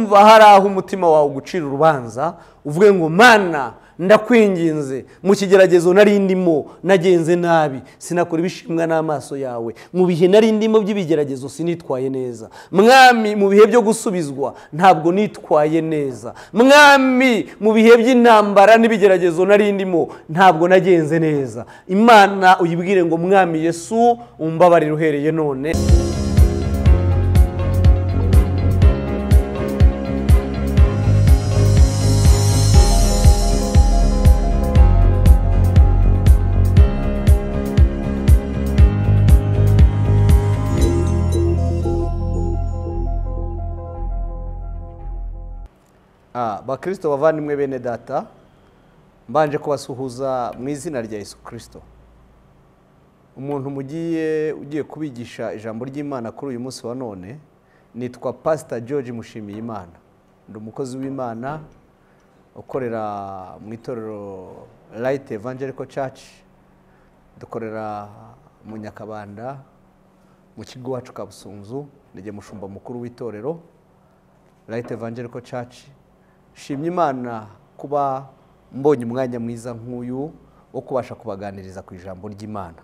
hari aho umutima wawe ugucira urubanza uvuge ngo Mana ndakwinginze mu kigeragezo nari ndimo nagenze nabi sinakora ibishimwa n'amaso yawe mu bihe nari ndimo by'ibigeragezo sinitwaye neza mwami mu bihe byo gusubizwa ntabwo nitwaye neza mwami mu bihe by'intambara n'ibigeragezo nari ndimo ntabwo nagenze neza Imana uyibwire ngo mwami Yesu umbabarire uhereye none. Bakristo bavandimwe bene data mbanje kubasuhuza mu izina rya Yesu Kristo. Umuntu ugiye kubigisha ijambo ry'Imana kuri uyu munsi wa none nitwa Pastor George Mushimiye Imana. Ndi umukozi w'Imana ukorera mu itorero Light Evangelical Church, dukorera mu Nyakabanda mu kigo wacu ka Busunzu, nige mushumba mukuru w'itorero Light Evangelical Church. Shimye Imana kuba mbonye umwanya mwiza nk'uyu wo kubasha kubaganiriza ku ijambo ry'Imana.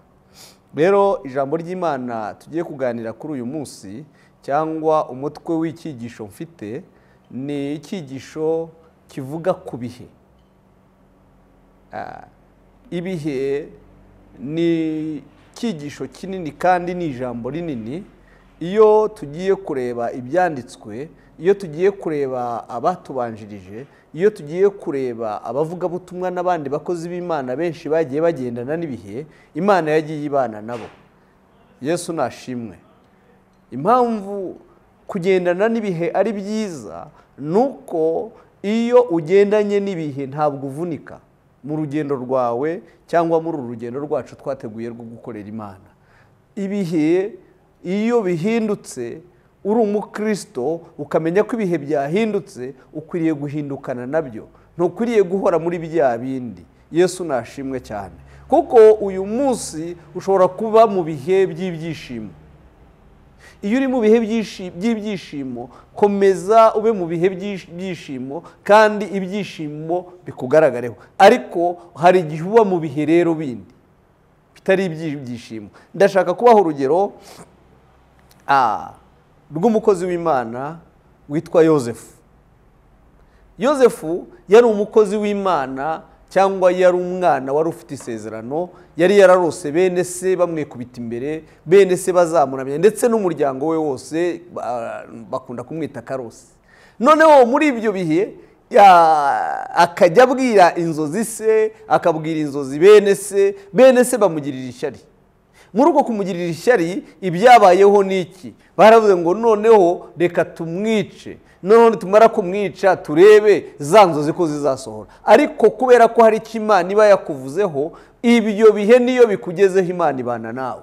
Rero ijambo ry'Imana tugiye kuganira kuri uyu munsi cyangwa umutwe w'icyigisho mfite ni icyigisho kivuga ku bihe. Ibihe ni icyigisho kinini kandi ni ijambo rinini. Iyo tugiye kureba ibyanditswe, iyo tugiye kureba abatubanjirije, iyo tugiye kureba abavuga butumwa n'abandi bakozi b'Imana benshi bagiye bagendana n'ibihe, Imana yagiye ibana nabo. Yesu nashimwe. Impamvu kugendana n'ibihe ari byiza nuko iyo ugendanye n'ibihe ntabwo uvunika mu rugendo rwawe cyangwa muri urugendo rwacu twateguye rwo gukorera Imana. Ibihe iyo bihindutse uri umukristo ukamenya ko ibihe byahindutse ukwiriye guhindukana nabyo, ntukwiriye guhora muri bya bindi. Yesu nashimwe cyane, kuko uyu munsi ushobora kuba mu bihe by'ibyishimo. Iyo uri mu bihe by'ibyishimo komeza ube mu bihe by'ibyishimo kandi ibyishimo bikugaragareho. Ariko hari igihe uba mu bihe rero bindi bitari ibyishimo. Ndashaka kubaho urugero rw'umukozi w'Imana witwa Yosefu. Yosefu yari umukozi w'Imana cyangwa yari umwana wari ufite isezerano, yari yararose bene se bamwikubita imbere, bene se bazamuramya ndetse n'umuryango we wose bakunda kumwita Karose. Noneho muri ibyo bihe akajya abwira inzozi se, akabwira inzozi bene se bamugirira ishyari. Muri uko kumugirira ishyari ibyabayeho niki? Baravuze ngo noneho reka tumwice, noneho tumara kumwica turebe za nzozi ko zizasohora. Ariko kubera ko hari icyo Imana iba yakuvuzeho, ibyo bihe niyo bikugezeho Imana ibana nawe.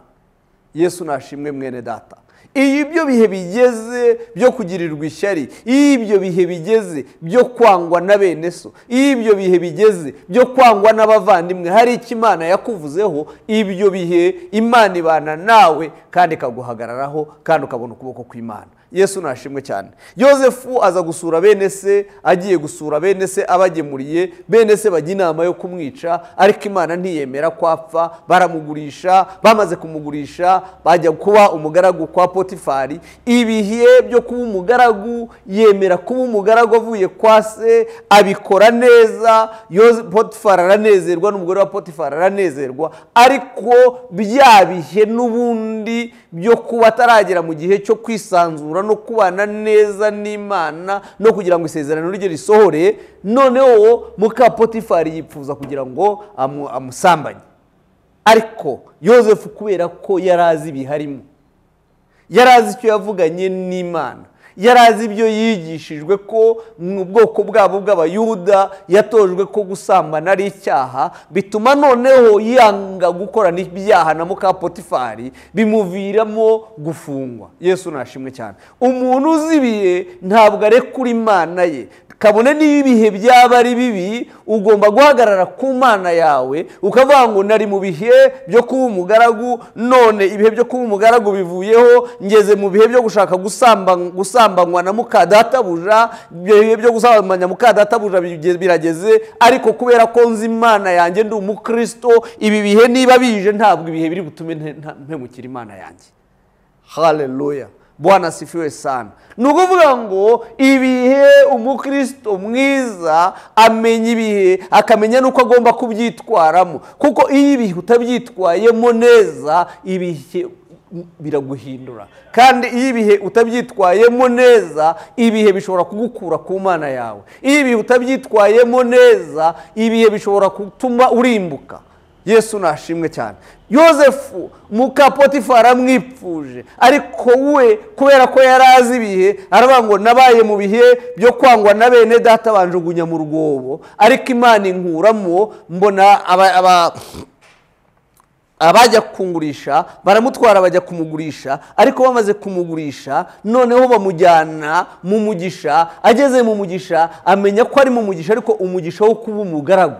Yesu nashimwe mwene data. Iyo ibyo bihe bigeze byo kugirirwa ishyari, ibyo bihe bigeze byo kwangwa na bene so, ibyo bihe bigeze byo kwangwa n'abavandimwe, hari icyo Imana yakuvuzeho, ibyo bihe Imana ibana nawe kandi ikaguhagararaho kandi ukabona ukuboko kw'Imana. Yesu nashimwe cyane. Yosefu aza gusura bene se, agiye gusura bene se abagemuriye, bene se bajya inama yo kumwica, ariko Imana ntiyemera kwapfa, baramugurisha. Bamaze kumugurisha bajya kuba umugaragu kwa Potifari. Ibihe byo kuba umugaragu yemera kuba umugaragu avuye kwa se, abikora neza. Potifari aranezerwa, n'umugore wa Potifari aranezerwa, ariko bya bihe n'ubundi byo kuba ataragera mu gihe cyo kwisanzura no kubana neza n'Imana no kugira ngo isezerano rye risohore, noneho muka Potifari yipfuza kugira ngo amusambanye. Ariko Yosefu kubera ko yarazi biharimo, yarazi icyo yavuganye n'Imana, yarazi ibyo yigishijwe ko mu bwoko bwabo bw'Abayuda yatojwe ko gusambana ari icyaha, bituma noneho yanga gukora n'ibyaha na muka Potifari, bimuviramo gufungwa. Yesu nashimwe cyane. Umuntu uzibiye ntabwo arekura Imana ye, kabone niyo ibihe byaba ari bibi ugomba guhagarara ku Mana yawe ukavuga ngo nari mu bihe byo kuba umugaragu, none ibihe byo kuba umugaragu bivuyeho, ngeze mu bihe byo gushaka gusambanywa na mukadatabuja, ibihe byo gusambanya mukadatabuja birageze, ariko kubera ko nzi Imana yanjye ndi umukristo, ibi bihe niba bije ntabwo ibihe biri butume mpemukira Imana yanjye. Haleluya, Bwana asifiwe sana. Ni ukuvuga ngo ibihe umukristo mwiza amenya ibihe, akamenya nuko agomba kubyitwaramo, kuko iyo ibihe utabyitwayemo neza ibihe biraguhindura, kandi iyo ibihe utabyitwayemo neza ibihe bishobora kugukura ku Mana yawe. Iyo ibihe utabyitwayemo neza ibihe bishobora gutuma urimbuka. Yesu nashimwe cyane. Yosefu muka Potifari amwipfuje, ariko we kubera ko yari azi ibihe aravuga ngo nabaye mu bihe byo kwangwa na bene data banjugunya mu rwobo, ariko Imana inkuramo, mbona abajya kungurisha baramutwara bajya kumugurisha, ariko bamaze kumugurisha noneho bamujyana mu mugisha. Ageze mu mugisha amenya ko ari mu mugisha, ariko umugisha wo kuba umugaragu.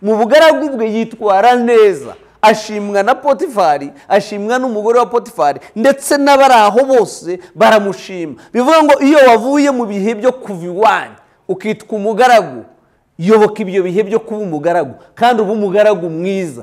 Mu bugaragu bwe yitwara neza, ashimwa na Potifari, ashimwa n'umugore wa Potifari, ndetse n'abari aho bose baramushima. Bivuga ngo iyo wavuye mu bihe byo kuva iwanyu ukitwa umugaragu, yoboka ibyo bihe byo kuba umugaragu, kandi uba umugaragu mwiza,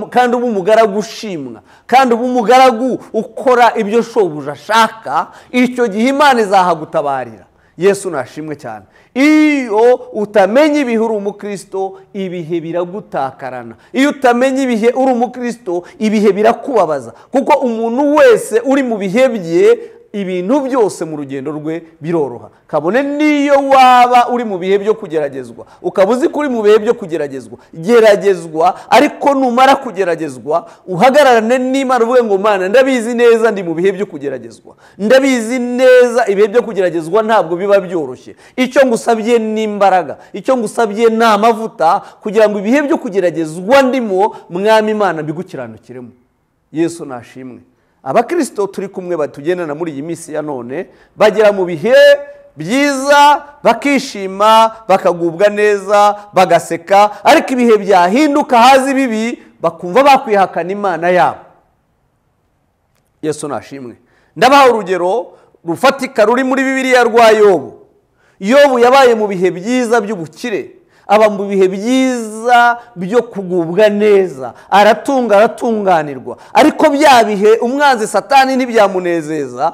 kandi uba umugaragu ushimwa, kandi uba umugaragu ukora ibyo shobuja ashaka. Icyo gihe Imana izahagutabarira. Yesu nashimwe cyane. Iyo utamenya ibihe uri umukristo ibihe biragutakarana. Iyo utamenya ibihe uri umukristo ibihe birakubabaza, kuko umuntu wese uri mu bihe bye ibintu byose mu rugendo rwe biroroha. Kabone niyo waba uri mu bihe byo kugeragezwa, ukaba uzi ko uri mu bihe byo kugeragezwa, geragezwa, ariko numara kugeragezwa uhagararane n'Imana uvuge ngo Mana ndabizi neza ndi mu bihe byo kugeragezwa, ndabizi neza ibihe byo kugeragezwa ntabwo biba byoroshye. Icyo ngusabye ni imbaraga, icyo ngusabye ni amavuta, kugira ngo ibihe byo kugeragezwa ndimo Mwami Imana bigukiranukiremo. Yesu nashimwe. Abakristo turi kumwe batugendana muri iyi minsi ya none bagera mu bihe byiza, bakishima, bakagubwa neza, bagaseka, ariko ibihe byahinduka hazi bibi bakumva bakwihakana Imana yabo. Yesu nashimwe. Ndabaha urugero rufatika ruri muri Bibiliya rwa Yobu. Yobu yabaye mu bihe byiza by'ubukire, aba mu bihe byiza byo kugubwa neza, aratunga, aratunganirwa, ariko bya bihe umwanzi Satani ntibyamunezeza,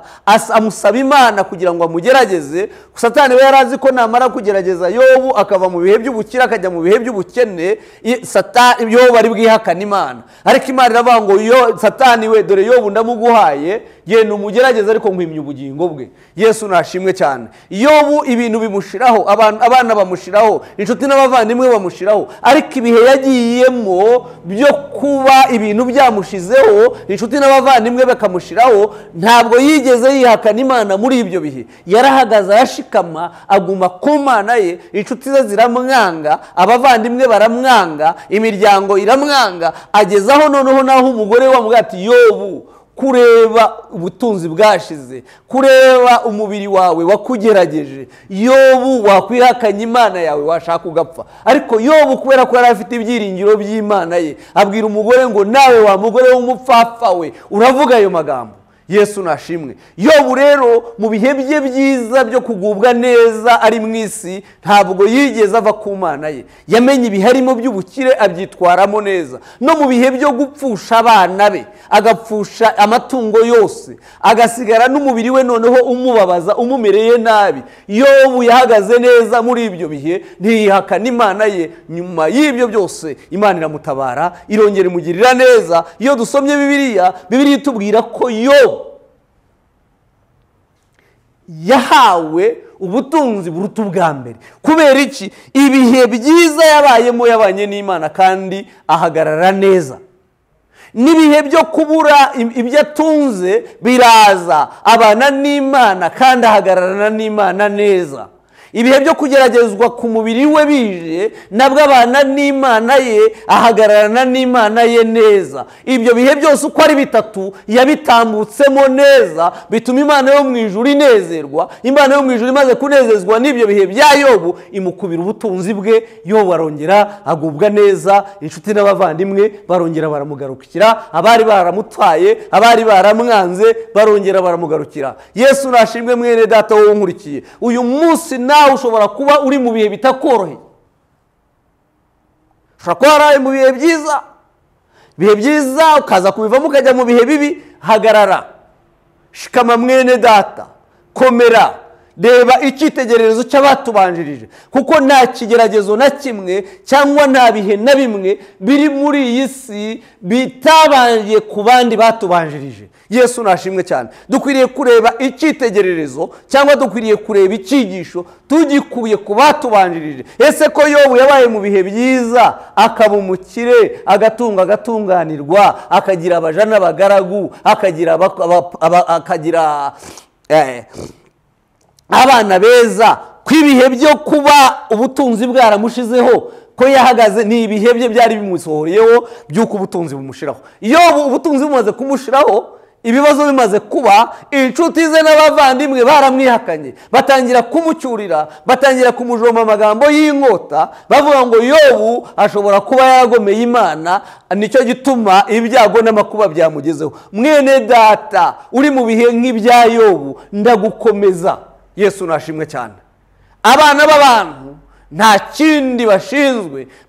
amusaba Imana kugira ngo amugerageze. Satani we yarazi ko namara kugerageza Yobu akava mu bihe by'ubukire akajya mu bihe by'ubukene, Satani Yobu ari bwihakana Imana. Ariko Imana iravuga ngo Satani we, dore Yobu ndamuguhaye, genda umugerageze ariko nkwimye ubugingo bwe. Yesu nashimwe cyane. Yobu ibintu bimushiraho, abana bamushiraho, inshuti n'abavandimwe bamushiraho, ariko ibihe yagiyemo byo kuba ibintu byamushizeho, inshuti n'abavandimwe bakamushiraho, ntabwo yigeze yihakana Imana muri ibyo bihe. Yarahagaze arashikama, aguma ku Mana ye, inshuti ze ziramwanga, abavandimwe baramwanga, imiryango iramwanga, agezaho noneho naho umugore we amubwira ati Yobu, kureba ubutunzi bwashize, kureba umubiri wawe wakugerageje, Yobu wakwihakanye Imana yawe washaka ugapfa. Ariko Yobu kubera ko yari afite ibyiringiro by'Imana ye, abwira umugore ngo nawe wa mugore w'umupfapfa we uravuga ayo magambo. Yesu nashimwe. Yobu rero mu bihe bye byiza byo kugubwa neza ari mu isi ntabwo yigeze ava ku Mana ye, yamenye ibiharimo by'ubukire abyitwaramo neza. No mu bihe byo gupfusha abana be, agapfusha amatungo yose, agasigara n'umubiri we noneho umubabaza, umumereye nabi, Yobu yahagaze neza muri ibyo bihe, ntiyihakana Imana ye. Nyuma y'ibyo byose Imana iramutabara, irongera imugirira neza. Iyo dusomye Bibiliya itubwira ko Yobu yahawe ubutunzi buruta ubwa mbere. Kubera iki? Ibihe byiza yabayemo yabanye n'Imana kandi ahagarara neza. N'ibihe byo kubura ibyo atunze biraza, abana n'Imana kandi ahagararana n'Imana neza. ibihe byo kugeragezwa ku mubiri we bije nabwo abana n'Imana ye, ahagararana n'Imana ye neza. Ibyo bihe byose uko ari bitatu yabitambutsemo neza, bituma Imana yo mu ijuru inezerwa. Imana yo mu ijuru imaze kunezezwa n'ibyo bihe bya Yobu, imukubira ubutunzi bwe. Yobu arongera agubwa neza, inshuti n'abavandimwe barongera baramugarukira, abari baramutwaye, abari baramwanze barongera baramugarukira. Yesu nashimwe mwene data wowe unkurikiye. Uyu munsi nawe ushobora kuba uri mu bihe bitakoroheye, ushobora kuba waraye mu bihe byiza ukaza kubivamo ukajya mu bihe bibi. Hagarara, shikama mwene data, komera, reba icyitegererezo cy'abatubanjirije, kuko nta kigeragezo na kimwe cyangwa nta bihe na bimwe biri muri iyi si bitabangiye ku bandi batubanjirije. Yesu nashimwe cyane. Dukwiriye kureba icyitegererezo cyangwa dukwiriye kureba icyigisho tugikuye ku batubanjirije. Ese ko Yobu yabaye mu bihe byiza, akaba umukire, agatunga agatunganirwa, akagira abaja n'abagaragu, akagira abana beza, ko ibihe byo kuba ubutunzi bwaramushizeho, ko yahagaze, ni ibihe bye byari bimusohoreyeho by'uko ubutunzi bumushiraho. Yobu ubutunzi bumaze kumushiraho, ibibazo bimaze kuba, inshuti ze n'abavandimwe baramwihakanye, batangira kumucyurira, batangira kumujoma amagambo y'inkota, bavuga ngo Yobu ashobora kuba yaragomeye Imana, nicyo gituma ibyago n'amakuba byamugezeho. Mwene data uri mu bihe nk'ibya Yobu, ndagukomeza. Yesu nashimwe cyane. Abana b'abantu nta kindi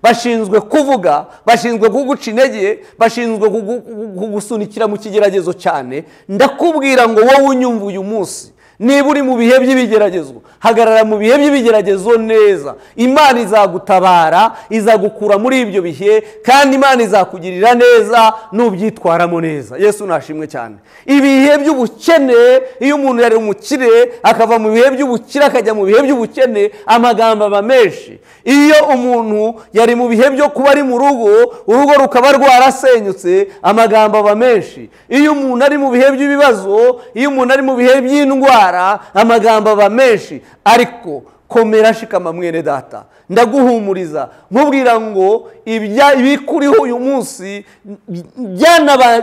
bashinzwe kuvuga, bashinzwe kuguca intege, bashinzwe kugusunikira mu kigeragezo cyane. Ndakubwira ngo wowe unyumva uyu munsi, niba uri mu bihe by'ibigeragezo, hagarara mu bihe by'ibigeragezo neza. Imana izagutabara, izagukura muri ibyo bihe, kandi Imana izakugirira neza nubyitwaramo neza. Yesu nashimwe cyane. Ibihe by'ubukene, iyo umuntu yari umukire akava mu bihe by'ubukire akajya mu bihe by'ubukene, amagambo aba menshi. Iyo umuntu yari mu bihe byo kuba ari mu rugo, urugo rukaba rwarasenyutse, amagambo aba menshi. Iyo umuntu ari mu bihe by'ibibazo, iyo umuntu ari mu bihe by'indwara, amagambo aba menshi. Ariko komera, shikama mwene data, ndaguhumuriza nkubwira ngo ibikuriho uyu munsi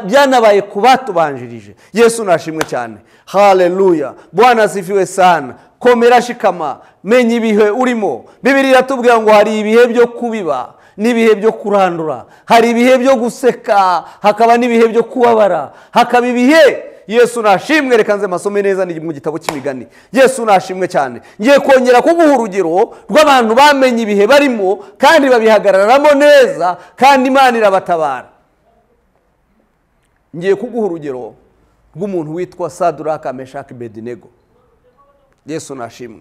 byanabaye ku batubanjirije. Yesu nashimwe cyane. Haleluya, Bwana asifiwe sana. Komera, shikama, menya ibihe urimo. Bibiliya iratubwira ngo hari ibihe byo kubiba n'ibihe byo kurandura, hari ibihe byo guseka, hakaba n'ibihe byo kubabara, hakaba ibihe. Yesu nashimwe. Reka nze masome neza ni mu gitabo cy'Imigani. Yesu nashimwe cyane. Ngiye kongera kuguha urugero rw'abantu bamenye ibihe barimo kandi babihagararamo neza, kandi Imana irabatabara. Ngiye kuguha urugero rw'umuntu witwa Saduraka, Meshaki, Abedinego. Yesu nashimwe.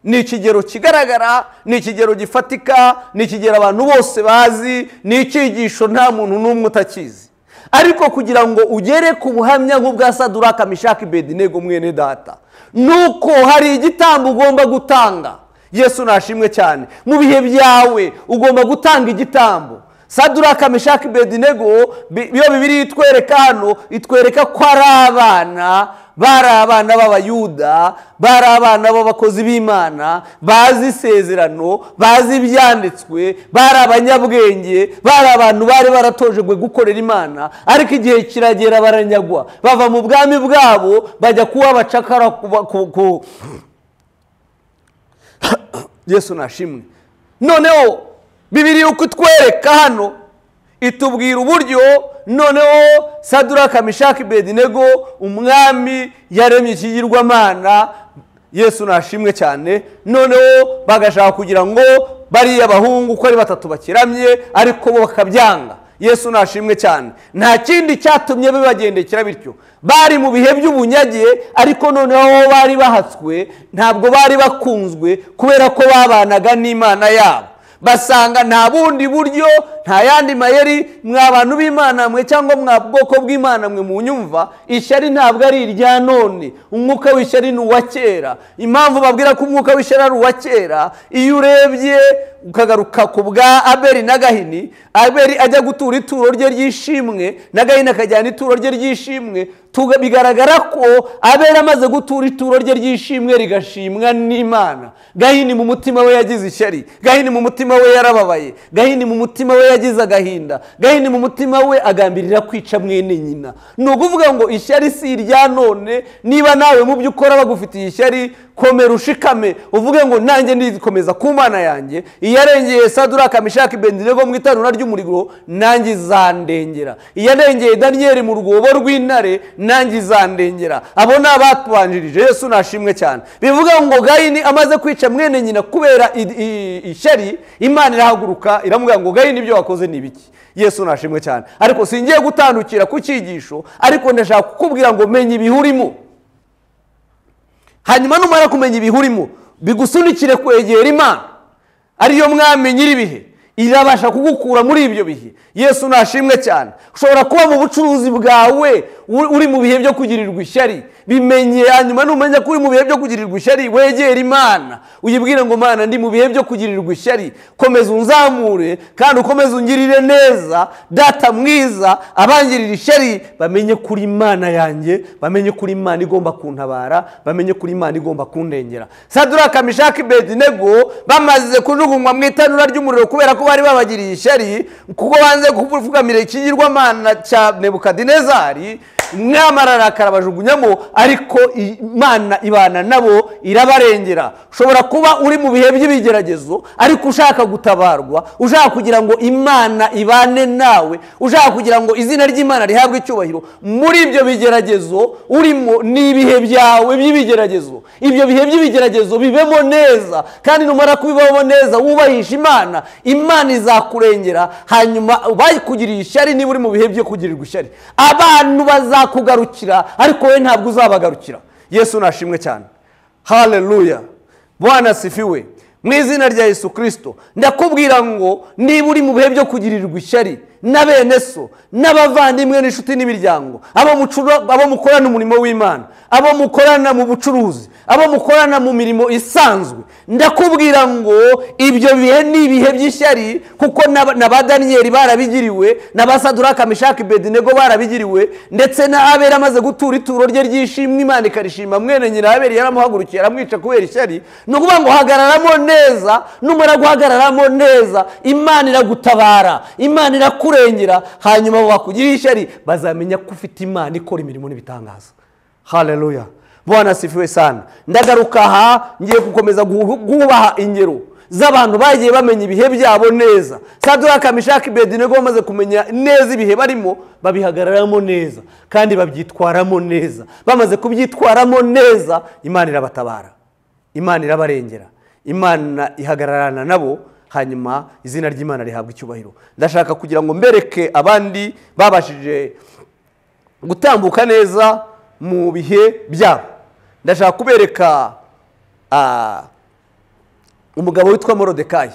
Ni ikigero kigaragara, ni ikigero gifatika, ni ikigero abantu bose bazi, ni icyigisho nta muntu n'umwe utakizi. Ariko kugira ngo ugere ku buhamya nk'ubwa Saduraka, Meshaki, Abedinego mwene data, nuko hari igitambo ugomba gutanga. Yesu nashimwe cyane. Mu bihe byawe ugomba gutanga igitambo. Saduraka, Meshaki, Abedinego, iyo Bibiliya itwereka hano, itwereka ko ari abana, bari abana b'Abayuda, bari abana b'abakozi b'Imana, bazi isezerano, bazi ibyanditswe, bari abanyabwenge, bari abantu bari baratojejwe gukorera Imana. Ariko igihe kiragera baranyagwa, bava mu bwami bwabo bajya kuba abacakara Yesu nashimwe. Noneho Bibiliya uko itwereka hano itubwira uburyo noneho Saduraka, Meshaki, Abedinego, umwami yaremye ikigirwamana. Yesu nashimwe cyane. Noneho bagashaka kugira ngo bariya bahungu uko ari batatu bakiramye, ariko bo bakabyanga. Yesu nashimwe cyane. Nta kindi cyatumye bibagendekera bityo. Bari mu bihe by'ubunyage, ariko noneho bari bahatswe, ntabwo bari bakunzwe kubera ko babanaga n'Imana yabo. Basanga nta bundi buryo nta yandi mayeri mwa abantu b'Imana mwe cyangwa mwa bwoko bw'Imana mwe mu nyumva, ishyari ntabwo ari irya none, umwuka w'ishyari ni uwa kera. Impamvu babwira ko umwuka w'ishyari ari uwa kera, iyo urebye ukagaruka ku bwa Abeli na Gahini, Abeli ajya gutura ituro rye ry'ishimwe na Gahini akajyana ituro rye ry'ishimwe, bigaragara ko Abeli amaze gutura ituro rye ry'ishimwe rigashimwa n'Imana, Gahini mu mutima we yagize ishyari, Gahini mu mutima we yarababaye, Gahini mu mutima we yagize agahinda, Gahini mu mutima we agambirira kwica mwene nyina. Ni ukuvuga ngo ishyari si irya none. Niba nawe mu byo ukora bagufitiye ishyari, komera ushikame uvuge ngo nanjye ndikomeza ku Mana yanjye, iyarengeye Saduraka Meshaki Abedenego mu itanura ry'umuriro, nanjye izandengera. Iyarengeye Daniyeli mu rwobo rw'intare, nanjye izandengera. Abo ni abatubanjirije. Yesu nashimwe cyane. Bivuga ngo Gahini amaze kwica mwene nyina kubera ishyari, Imana irahaguruka iramuga ngo Gahini ibyo wakoze ni biki. Yesu nashimwe cyane. Ariko singiye gutandukira ku cyigisho, ariko ndashaka kukubwira ngo menya ibihurimo. Hanyuma numara kumenya ibihurimo, bigusunikire kwegera Imana ariyo mwami nyiribihe, irabasha kugukura muri ibyo bihe. Yesu nashimwe cyane. Ushobora kuba mu bucuruzi bwawe uri mu bihe byo kugirirwa ishyari, bimenye. Hanyuma numenya ko uri mu bihe byo kugirirwa ishyari, wegera Imana uyibwire ngo Mana, ndi mu bihe byo kugirirwa ishyari, komeza unzamure kandi ukomeze ungirire neza. Data mwiza, abangirira ishyari bamenye kuri Imana yanjye, bamenye kuri Imana igomba kuntabara, bamenye kuri Imana igomba kundengera. Saduraka Meshaki Abedenego bamaze kujugunywa mu itanura ry'umuriro kubera ko bari babagiriye ishyari, kuko banze kuvugamira ikigirwamana cya Nebukadinezari, mwamarara karabajugunyamo, ariko Imana ibana nabo irabarengera. Ushobora kuba uri mu bihe by'ibigeragezo, ariko ushaka gutabarwa, ushaka kugira ngo Imana ibane nawe, ushaka kugira ngo izina ry'Imana rihabwe icyubahiro. Muri ibyo bigeragezo urimo ni ibihe byawe by'ibigeragezo. Ibyo bihe by'ibigeragezo bibemo neza, kandi numara kubibamo neza wubahisha Imana, Imana izakurengera. Hanyuma bayikugiriye ishyari, niba uri mu bihe byo kugirirwa ishyari, abantu bazakugarukira, ariko we ntabwo uzabagarukira. Yesu nashimwe cyane. Haleluya. Bwana sifiwe. Mu izina rya Yesu Kristo ndakubwira ngo niba uri mu bihe byo kugirirwa ishyari na bene so n'abavandimwe n'inshuti n'imiryango, abo mukorana umurimo w'Imana, abo mukorana mu bucuruzi, abo mukorana mu mirimo isanzwe, ndakubwira ngo ibyo bihe ni ibihe by'ishyari, kuko na ba Daniyeli barabigiriwe, na ba Saduraka Meshaki Abedenego barabigiriwe, ndetse na Abeli amaze gutura ituro rye ry'ishimwe, Imana ikarishima mwene nyina. Abeli yaramuhagurukiye aramwica kubera ishyari. Ni ukuvuga ngo hagararamo neza. Numara guhagararamo neza, Imana iragutabara, Imana irakurengera. Hanyuma bakugiriye ishyari bazamenya ko ufite Imana ikora imirimo n'ibitangaza. Haleluya. Bwana sifiwe sana. Ndagaruka aha ngiye gukomeza gubaha ingero z'abantu bagiye bamenya ibihe byabo neza. Saduraka Meshaki Abedenego bamaze kumenya neza ibihe barimo, babihagararamo neza kandi babyitwaramo neza. Bamaze kubyitwaramo neza, Imana irabatabara, Imana irabarengera, Imana ihagararana nabo, hanyuma izina ry'Imana rihabwa icyubahiro. Ndashaka kugira ngo mbereke abandi babashije gutambuka neza mu bihe byabo. Ndashaka kubereka umugabo witwa Morodekayi.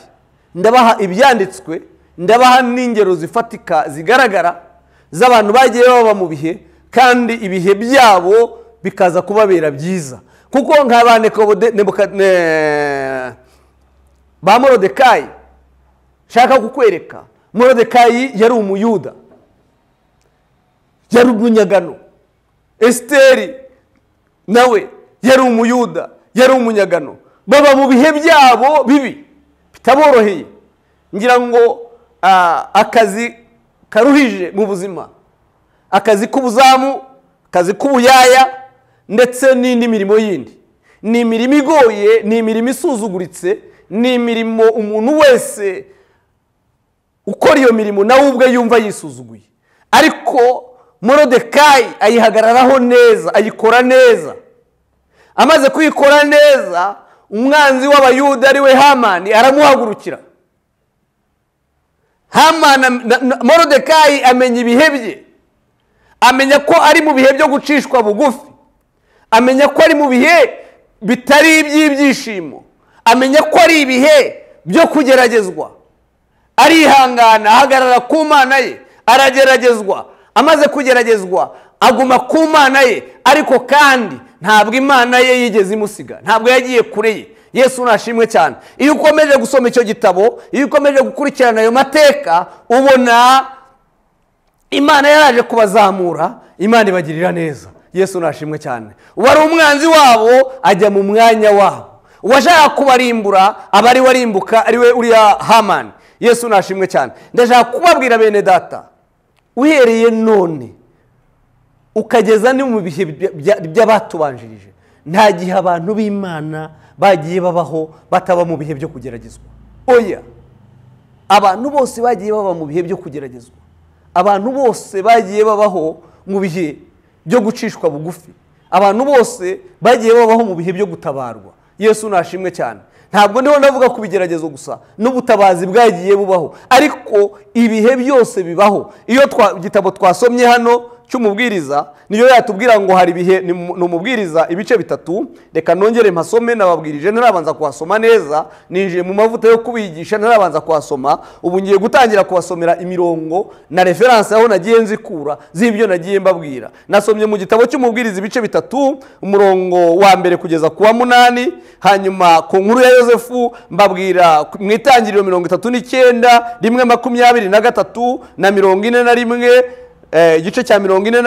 Ndabaha ibyanditswe, ndabaha n'ingero zifatika zigaragara z'abantu bagiye baba mu bihe, kandi ibihe byabo bikaza kubabera byiza. Kuko ba Morodekayi shaka kukwereka, Morodekayi yari umuyuda, yari umunyagano. Esiteri nawe yari umuyuda, yari umunyagano. Baba mu bihe byabo bibi bitaboroheye. Ngira ngo akazi karuhije mu buzima, akazi k'ubuzamu, akazi k'ubuyaya, ndetse n'indi mirimo yindi, ni imirimo igoye, ni imirimo isuzuguritse, ni imirimo umuntu wese ukora iyo mirimo nawe ubwe yumva yisuzuguye. Ariko Morodekayi ayihagararaho neza, ayikora neza. Amaze kuyikora neza, umwanzi w'Abayuda ari we Hamani aramuhagurukira. Morodekayi amenya ibihe bye, amenya ko ari mu bihe byo gucishwa bugufi, amenya ko ari mu bihe bitari iby'ibyishimo, amenya ko ari ibihe byo kugeragezwa, arihangana ahagarara ku Mana ye, arageragezwa, amaze kugeragezwa aguma ku Mana ye, ariko kandi ntabwo Imana ye yigeze imusiga, ntabwo yagiye kure ye. Yesu nashimwe cyane. Iyo ukomeje gusoma icyo gitabo, iyo ukomeje gukurikirana ayo mateka, ubona Imana yaraje kubazamura, Imana ibagirira neza. Yesu nashimwe cyane. Uwari umwanzi wabo ajya mu mwanya wabo, uwashaka kubarimbura abari warimbuka ariwe uriya Hamani. Yesu nashimwe cyane. Ndashaka kubabwira bene data, uhereye none ukageza ni mu bihe by'abatubanjirije, nta gihe abantu b'Imana bagiye babaho bataba mu bihe byo kugeragezwa. Oya, abantu bose bagiye baba mu bihe byo kugeragezwa, abantu bose bagiye babaho mu bihe byo gucishwa bugufi, abantu bose bagiye babaho mu bihe byo gutabarwa. Yesu nashimwe cyane. Ntabwo ndiho ndavuga ku bigeragezo gusa, n'ubutabazi bwagiye bubaho, ariko ibihe byose bibaho. Iyo igitabo twasomye hano cy'umubwiriza niyo yatubwira ngo hari ibihe, ni umubwiriza ibice bitatu. Reka nongere mpasome, nababwirije ntarabanza kuhasoma neza, ninjiye mu mavuta yo kubigisha ntarabanza kuhasoma. Ubu ngiye gutangira kubasomera imirongo na referanse aho nagiye nzikura z'ibyo nagiye mbabwira. Nasomye mu gitabo cy'umubwiriza ibice bitatu, umurongo wa mbere kugeza ku wa 8, hanyuma ku nkuru ya Yosefu mbabwira mu itangiriro 39, 1:23 na 41, igice cya 41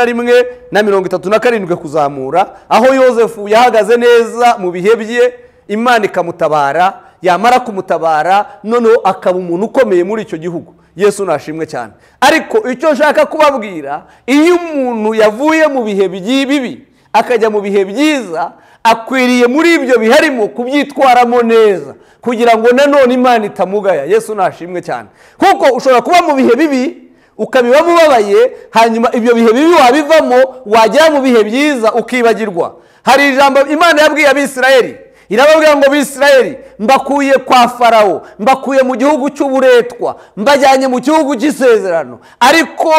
na 37 kuzamura, aho Yosefu yahagaze neza mu bihe bye, Imana ikamutabara, yamara kumutabara noneho akaba umuntu ukomeye muri icyo gihugu. Yesu nashimwe cyane. Ariko icyo nshaka kubabwira, iyo umuntu yavuye mu bihe bibi akajya mu bihe byiza, akwiriye muri ibyo biharimo kubyitwaramo neza, kugira ngo nanone Imana itamugaya. Yesu nashimwe cyane. Kuko ushobora kuba mu bihe bibi ukabiba mubabaye, hanyuma ibyo bihe bibi wabivamo, wagera mu bihe byiza ukibagirwa. Hari ijambo Imana yabwiye Abisirayeli, irababwira ngo Bisirayeli, mbakuye kwa Farawo, mbakuye mu gihugu cy'uburetwa, mbajyanye mu gihugu cy'isezerano, ariko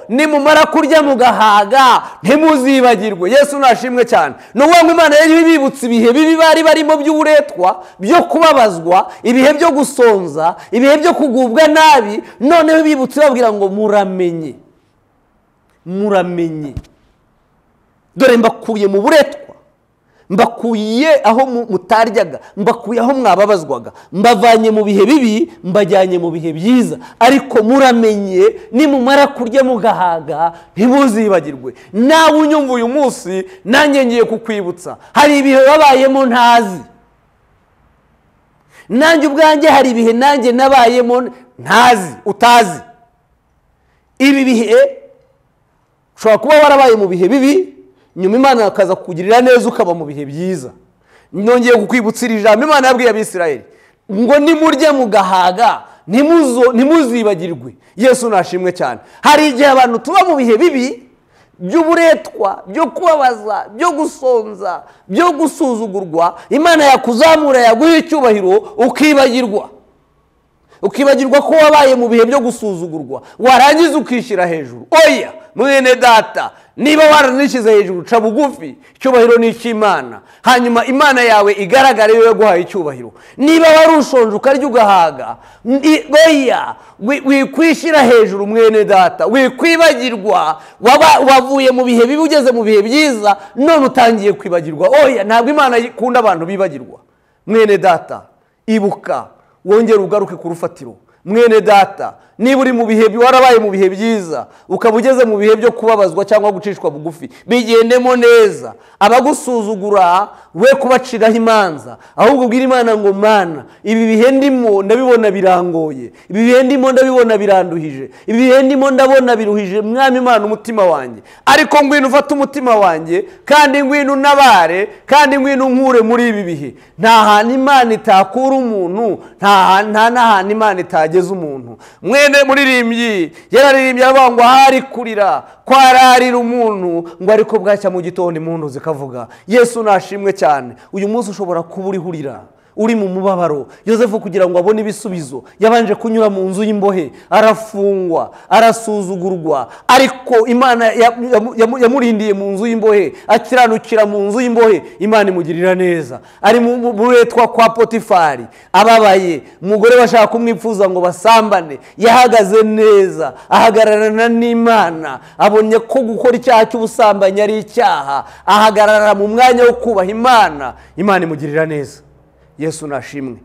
nimumara kurya mugahaga ntimuzibagirwe. Yesu nashimwe cyane. N'uwo ngo Imana yari bibutse ibihe bibi bari barimo by'uburetwa, byo kubabazwa, ibihe byo gusonza, ibihe byo kugubwa nabi, noneho bibutse babwira ngo muramenye, muramenye, dore mbakuye mu buretwa, mbakuye aho mutaryaga, mbakuye aho mwababazwaga, mbavanye mu bihe bibi mbajyanye mu bihe byiza, ariko muramenye nimumara kurya mugahaga ntibuzibagirwe. Nawe unyumva uyu munsi, nanjye ngiye kukwibutsa, hari ibihe wabayemo ntazi, nanjye ubwanjye hari ibihe nanjye nabayemo ntazi, utazi. Ibi bihe ushobora kuba warabaye mu bihe bibi, nyuma Imana akaza kukugirira neza ukaba mu bihe byiza. Nongeye kukwibutsira ijambo Imana yabwiye Abisirayeli ngo nimurye mugahaga ntimuzibagirwe. Yesu nashimwe cyane. Hari igihe abantu tuba mu bihe bibi by'uburetwa, byo kubabaza, byo gusonza, byo gusuzugurwa, Imana yakuzamura yaguha icyubahiro ukibagirwa, ukibagirwa ko wabaye mu bihe byo gusuzugurwa, warangiza ukishyira hejuru. Oya mwene data, niba waranishyize hejuru, ca bugufi, icyubahiro ni icy'Imana, hanyuma Imana yawe igaragare yo yaguhaye icyubahiro. Niba wari ushonje ukarya ugahaga, oya wikwishyira hejuru mwene data, wikwibagirwa wavuye mu bihe bibi ugeze mu bihe byiza, none utangiye kwibagirwa. Oya, ntabwo Imana ikunda abantu bibagirwa. Mwene data, ibuka, wongere ugaruke ku rufatiro. Mwene data, niba uri mu bihe warabaye mu bihe byiza, ukaba ugeze mu bihe byo kubabazwa cyangwa gucishwa bugufi, bigendemo neza. Abagusuzugura we kubaciraho imanza, ahubwo ubwira Imana ngo Mana, ibi bihe ndimo ndabibona birangoye, ibi bihe ndimo ndabibona biranduhije, ibi bihe ndimo ndabona biruhije Mwami Imana umutima wanjye, ariko ngwino ufate umutima wanjye, kandi ngwino unabare, kandi ngwino unkure muri ibi bihe. Nta hantu Imana itakura umuntu, nta n'ahantu Imana itageza umuntu. Mwene muririmbyi yararirimbye avuga ngo hari kurira kwararira umuntu, ngo ariko bwacya mu gitondo impundu zikavuga. Yesu nashimwe cyane. Uyu munsi ushobora kuba uri hurira, uri mu mubabaro. Yosefu kugira ngo abone ibisubizo yabanje kunyura mu nzu y'imbohe, arafungwa, arasuzugurwa, ariko Imana yamurindiye mu nzu y'imbohe, akiranukira mu nzu y'imbohe, Imana imugirira neza. Ari mu buretwa kwa Potifari, ababaye, umugore bashaka kumwipfuza ngo basambane, yahagaze neza, ahagararana n'Imana, abonye ko gukora icyaha cy'ubusambanyi ari icyaha, ahagarara mu mwanya wo kubaha Imana, Imana imugirira neza. Yesu nashimwe.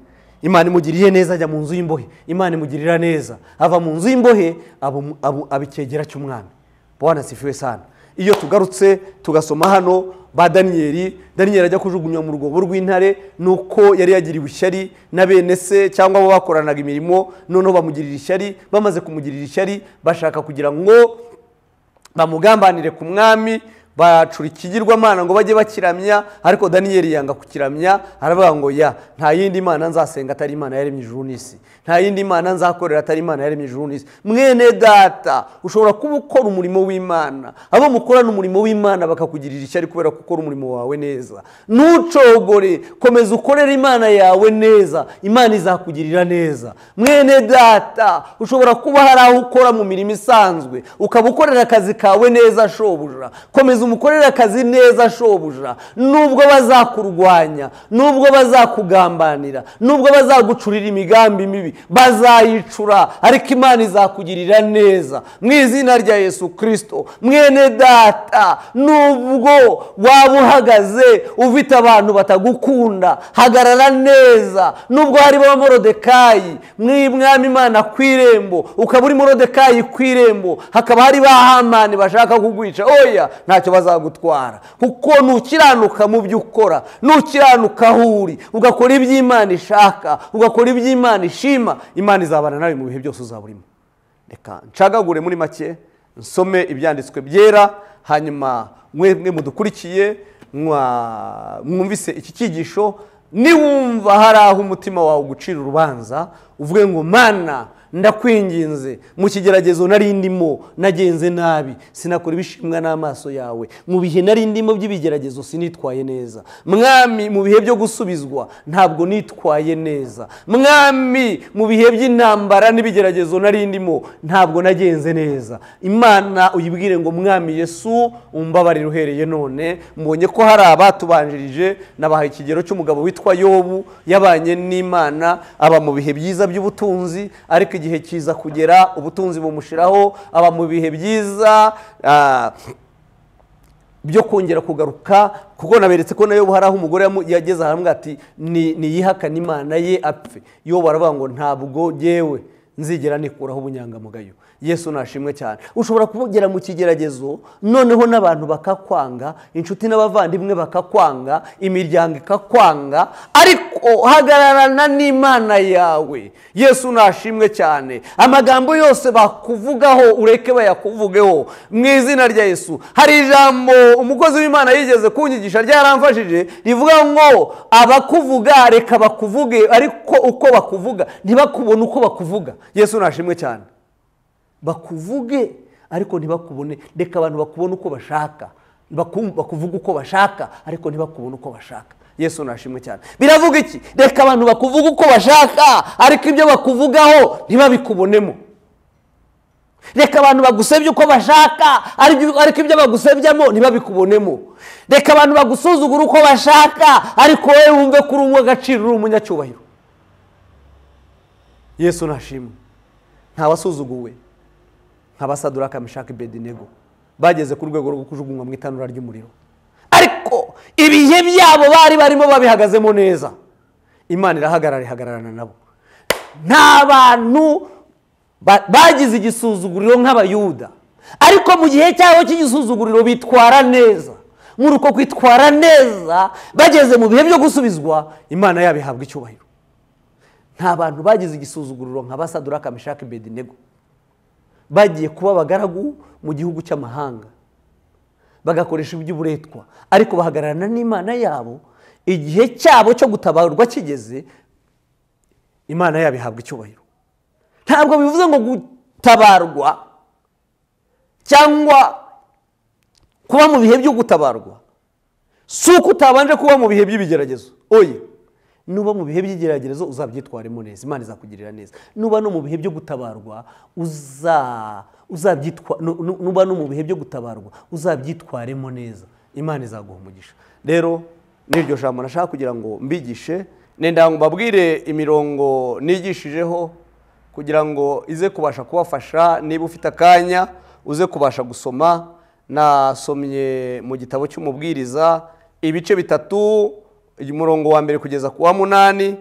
Imana imugiriye neza, ajya mu nzu y'imbohe, Imana imugirira neza, ava mu nzu y'imbohe abikegera cy'umwami. Bwana sifiwe sana. Iyo tugarutse tugasoma hano ba Daniyeli ajya kujugunywa mu rwobo rw'intare, nuko yari yagiriwe ishyari na bene se cyangwa abo bakoranaga imirimo, noneho bamugirira ishyari. Bamaze kumugirira ishyari, bashaka kugira ngo bamugambanire ku mwami, bacura ikigirwamana ngo bajye bakiramya, ariko Daniyeli yanga kukiramya, aravuga ngo nta yindi Imana nzasenga atari Imana yaremye ijuru n'isi, nta yindi Mana nzakorera atari Imana yaremye ijuru n'isi. Mwene data, ushobora kuba ukora umurimo w'Imana, abo mukorana umurimo w'Imana bakakugirira ishyari kubera ko ukora umurimo wawe neza. Ntucogore, komeza ukorera Imana yawe neza, Imana izakugirira neza. Mwene data, ushobora kuba hari aho ukora mu mirimo isanzwe, ukaba ukorera akazi kawe neza shobuja, komeza umukorera akazi neza shobuja. Nubwo bazakurwanya, nubwo bazakugambanira, nubwo bazagucurira imigambi mibi, bazayicura, ariko Imana izakugirira neza mu izina rya Yesu Kristo. Mwene data, nubwo waba uhagaze ufite abantu batagukunda, hagarara neza. Nubwo hari ba Morodekayi mwami Imana kwirembo, ukaba uri Morodekayi kwirembo, hakaba hari ba Hamani bashaka kugwica, oya, ntacyo bazagutwara, kuko nukiranuka mu byo ukora, nukiranuka aho uri, ugakora iby'Imana ishaka, ugakora iby'Imana ishima, Imana izabana nawe mu bihe byose uzaburimo. Reka ncagagure muri make nsome ibyanditswe byera, hanyuma mwebwe mudukurikiye mwumvise iki cyigisho, niwumva hari aho umutima wawe ugucira urubanza, uvuge ngo Mana ndakwinginze, mu kigeragezo nari ndimo nagenze nabi, sinakora ibishimwa n'amaso yawe. Mu bihe nari ndimo by'ibigeragezo sinitwaye neza. Mwami, mu bihe byo gusubizwa ntabwo nitwaye neza. Mwami, mu bihe by'intambara n'ibigeragezo nari ndimo ntabwo nagenze neza. Imana uyibwire ngo Mwami Yesu umbabarire uhereye none. Mbonye ko hari abatubanjirije, nabahaye ikigero cy'umugabo witwa Yobu, yabanye n'Imana, aba mu bihe byiza by'ubutunzi, ariko igihe kiza kugera ubutunzi bumushiraho, aba mu bihe byiza byo kongera kugaruka, kuko naberetse ko nayo hari aho umugore yageze ahamwe ati niyihakana Imana ye apfe. Yobu aravuga ngo ntabwo yewe nzigera nikuraho ubunyangamugayo. Yesu nashimwe cyane. Ushobora kugera mu kigeragezo, noneho n'abantu bakakwanga, inshuti n'abavandimwe bakakwanga, imiryango ikakwanga, ariko hagararana n'Imana yawe. Yesu nashimwe cyane. Amagambo yose bakuvugaho ureke bayakuvugeho mu izina rya Yesu. Hari ijambo umukozi w'Imana yigeze kunyigisha ryaramfashije, rivuga ngo abakuvuga reka bakuvuge, ariko uko bakuvuga ntibakubone uko bakuvuga. Yesu nashimwe cyane. Bakuvuge ariko ntibakubone, reka abantu bakubone uko bashaka, bakuvuga uko bashaka ariko ntibakubone uko bashaka. Yesu nashimwe cyane. Biravuga iki? Reka abantu bakuvuga uko bashaka ariko ibyo bakuvugaho ntibabikubonemo. Reka abantu bagusebye uko bashaka ariko ibyo bagusebyamo ntibabikubonemo. Reka abantu bagusuzugura uko bashaka ariko wowe wumve kuri umwe agaciro, uri umunyacyubahiro. Yesu nashimwe. Nta wasuzuguwe nk'abasaduraka Meshaki Abedinego, bageze ku rwego rwo kujugunywa mu itanura ry'umuriro, ariko ibihe byabo bari barimo babihagazemo neza. Imana ihagararana nabo. Nta bantu bagize igisuzuguriro nk'abayuda, ariko mu gihe cyabo cy'igisuzuguriro bitwara neza. Muri uko kwitwara neza, bageze mu bihe byo gusubizwa, Imana yabo ihabwa icyubahiro. Nta bantu bagize igisuzuguriro nk'abasaduraka Meshaki Abedinego, bagiye kuba abagaragu mu gihugu cy'amahanga, bagakoresha iby'uburetwa, ariko bahagararana n'Imana yabo. Igihe cyabo cyo gutabarwa kigeze, Imana yabo ihabwa icyubahiro. Ntabwo bivuze ngo gutabarwa cyangwa kuba mu bihe byo gutabarwa si uko utabanje kuba mu bihe by'ibigeragezo. Oye, nuba mu bihe by'igeragezo uzabyitwaremo neza, Imana izakugirira neza. Nuba no mu bihe byo gutabarwa nuba no mu bihe byo gutabarwa uzabyitwaremo neza, Imana izaguha umugisha. Rero n'iryo jambo nashaka kugira ngo mbigishe, nenda ngo mbabwire imirongo nigishijeho kugira ngo ize kubasha kubafasha. Niba ufite akanya uze kubasha gusoma. Nasomye mu gitabo cy'umubwiriza ibice 3, umurongo wa mbere kugeza ku wa 8.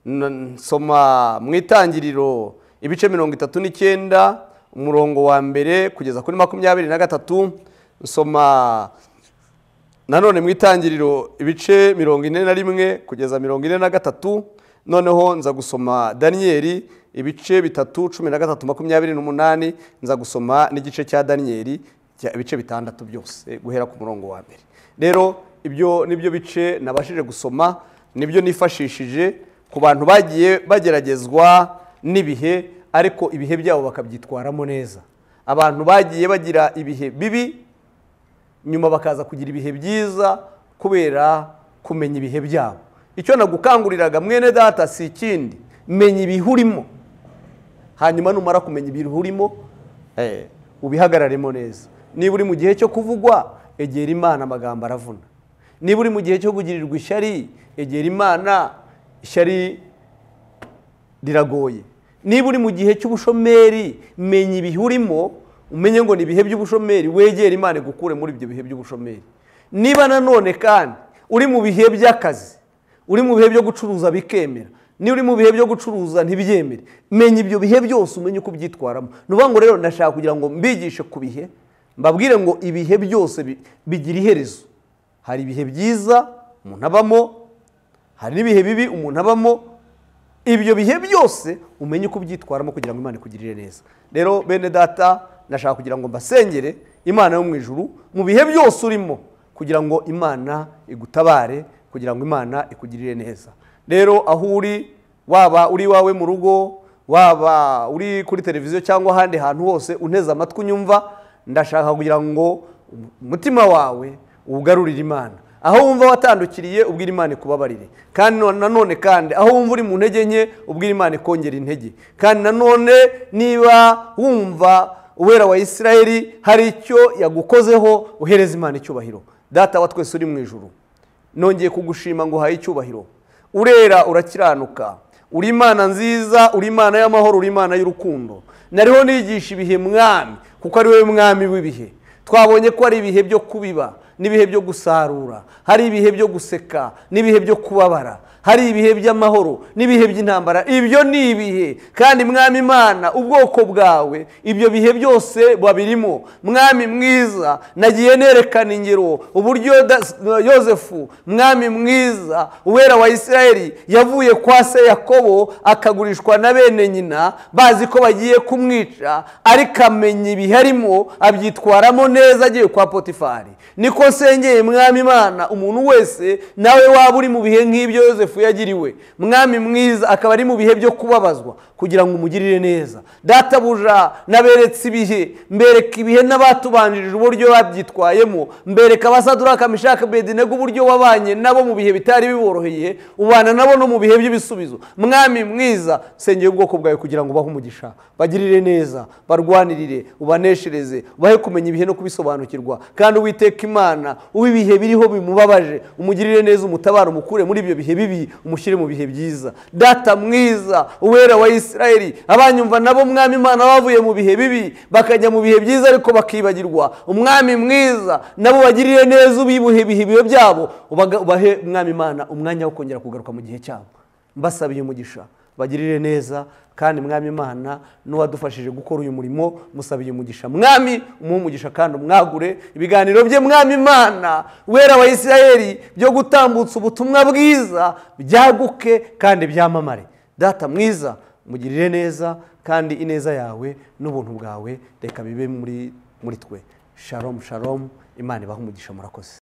Nsoma mu itangiriro ibice 39, umurongo wa mbere kugeza kuri 23. Nsoma nanone mu itangiriro ibice 41 kugeza 43. Noneho nza gusoma Daniyeli ibice 3, 13, 28. Nza gusoma n'igice cya Daniyeli ibice 6 byose guhera ku murongo wa mbere. Rero ibyo nibyo bice nabashije gusoma, nibyo nifashishije ku bantu bagiye bageragezwa n'ibihe ariko ibihe byabo bakabyitwaramo neza. Abantu bagiye bagira ibihe bibi nyuma bakaza kugira ibihe byiza kubera kumenya ibihe byabo. Icyo nagukanguriraga mwene data si ikindi, menya ibihe urimo, hanyuma numara kumenya ibihe urimo ubihagararemo neza. Niba uri mu gihe cyo kuvugwa, egera Imana, amagambo aravuna. Niba uri mu gihe cyo kugirirwa ishyari, egera Imana, ishyari riragoye. Niba uri mu gihe cy'ubushomeri, menya ibihe urimo, umenye ngo ni ibihe by'ubushomeri, wegera Imana igukure muri ibyo bihe by'ubushomeri. Niba nanone kandi uri mu bihe by'akazi, uri mu bihe byo gucuruza bikemera, niba uri mu bihe byo gucuruza ntibyemere, menya ibyo bihe byose umenye uko byitwaramo. Nuvuga ngo rero ndashaka kugira ngo mbigishe ku bihe, mbabwire ngo ibihe byose bigira iherezo. Hari ibihe byiza umuntu abamo, hari n'ibihe bibi umuntu abamo. Ibyo bihe byose umenye uko byitwaramo kugira ngo Imana ikugirire neza. Rero bene data, ndashaka kugira ngo mbasengere Imana yo mu ijuru mu bihe byose urimo, kugira ngo Imana igutabare, kugira ngo Imana ikugirire neza. Rero aho uri, waba uri wawe mu rugo, waba uri kuri televiziyo cyangwa ahandi hantu hose unteze amatwi unyumva, ndashaka kugira ngo umutima wawe ugarurire Imana. Aho wumva watandukiriye, ubwira Imana ikubabarire. Kandi nanone kandi aho wumva uri mu ntege nke, ubwira Imana ikongera intege. Kandi nanone niba wumva uwera wa Isirayeli hari icyo yagukozeho, uhereza Imana icyubahiro. Data wa twese uri mu ijuru, nongeye kugushima ngo uhaye icyubahiro. Urera, urakiranuka, uri Imana nziza, uri Imana y'amahoro, uri Imana y'urukundo. Nariho nigisha ibihe Mwami, kuko ari wowe Mwami w'ibihe. Twabonye ko ari ibihe byo kubiba n'ibihe byo gusarura, hari ibihe byo guseka n'ibihe byo kubabara, hari ibihe by'amahoro n'ibihe by'intambara. Ibyo ni ibihe, kandi Mwami Imana ubwoko bwawe ibyo bihe byose babirimo. Mwami mwiza, nagiye nerekana ingero uburyo Yosefu, Mwami mwiza, uwera wa Isirayeli, yavuye kwa se Yakobo akagurishwa na bene nyina bazi ko bagiye kumwica, ariko amenya ibihe arimo abyitwaramo neza agiye kwa Potifari. Niko nsengeye Mwami Imana umuntu wese nawe waba uri mu bihe nk'ibyo Yosefu yagiriwe, Mwami mwiza, akaba ari mu bihe byo kubabazwa, kugira ngo umugirire neza. Databuja, naberetse ibihe, mbereka ibihe n'abatubanjirije uburyo babyitwayemo, mbereka Abasaduraka, Meshaki, Abedenego uburyo wabanye nabo mu bihe bitari biboroheye, ubana nabo no mu bihe by'ibisubizo. Mwami mwiza, nsengeye ubwoko bwawe kugira ngo ubahe umugisha, bagirire neza, barwanirire, ubaneshereze, ubahe kumenya ibihe no kubisobanukirwa. Kandi Uwiteka Imana, ubibihe biriho bimubabaje, umugirire neza, umutabara, umukure muri ibyo bihe bibi, umushyire mu bihe byiza. Data mwiza, uwera wa Isirayeli, abanyumva nabo Mwami Imana bavuye mu bihe bibi bakajya mu bihe byiza ariko bakibagirwa, Umwami mwiza, nabo bagirire neza, ubibuhe ibihe byabo, ubahe Mwami Imana umwanya wo kongera kugaruka mu gihe cyabo. Mbasabiye umugisha, bagirire neza. Kandi Mwami Imana, n'uwadufashije gukora uyu murimo, musabiye umugisha. Mwami, umuhe umugisha kandi umwagure ibiganiro bye. Mwami Imana, wera wa Isirayeli, byo gutambutsa ubutumwa bwiza byaguke kandi byamamare. Data mwiza, mugirire neza, kandi ineza yawe n'ubuntu bwawe reka bibe muri twe. Shalom shalom. Imana ibahe umugisha. Murakoze.